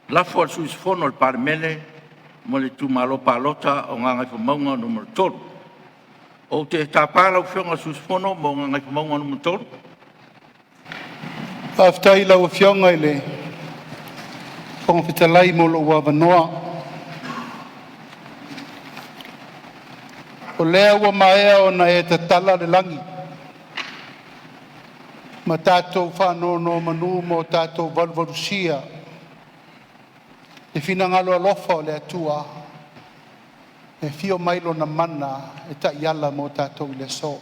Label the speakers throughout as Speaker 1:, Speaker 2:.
Speaker 1: Lafo al suisfono al parmele mo le tumalo palota o Gagaifomauga numero 3. O te tapala o fionga suisfono mo Gagaifomauga numero 3.
Speaker 2: Aftai lau fionga ile pong fitalai mo lo wavanoa. O lea ua maea o na e tatala le langi. Ma tātou whanono manu mo tātou valvarusia. E whina ngalo alofa o le atua. E fio mailo na mana e ta iala mo tātou le so.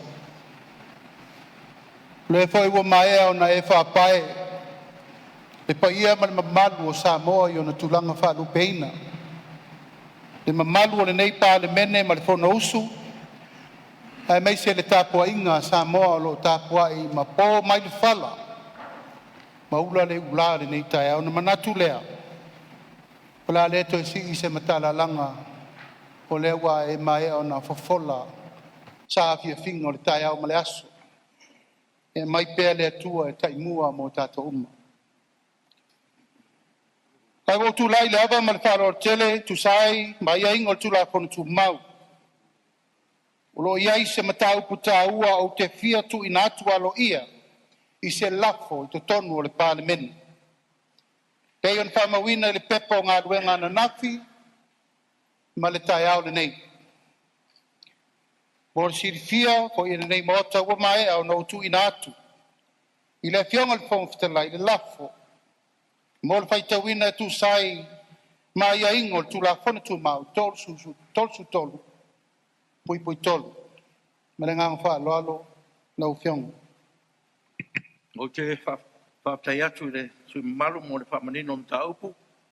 Speaker 2: Le foi ua maea o na e whapae. Le pa ia ma le mamalu o Samoa i o na tulanga whaalupeina. Le mamalu o le nei pā le mene ma le whona usu. Ai mai se le Tupua inga Samoa lo Tupua I ma po mai le fala. Ma ula le ula le nei tai au na manatu lea. Pala le to si I se matala langa. O le wa e mai o na fofola. Sa fia finga o le tai au ma le aso. E mai pea le atua e tai mua mo tato uma. Kai wo tu lai le ava ma le wharo tele tu sai mai a ingo tu la konu tu mau. Ulo iai se matau puta ua o te fia tu ina atua lo ia. I se lafo I to tonu o le parliament. Pei on whamawina le pepo ngā ruenga na nafi. Ma le tai au le nei. Mor siri fia ko I le nei maota ua mai au no tu ina atu. I le fionga le fongfitala I le lafo. Mor whaitawina tu sai ma ia ingo tu la fona tu mau. Tolu. Pui tolu. Marengang wha loalo lau fionga.
Speaker 1: O te whaptai atu le sui malu mo le whamanino mta upu.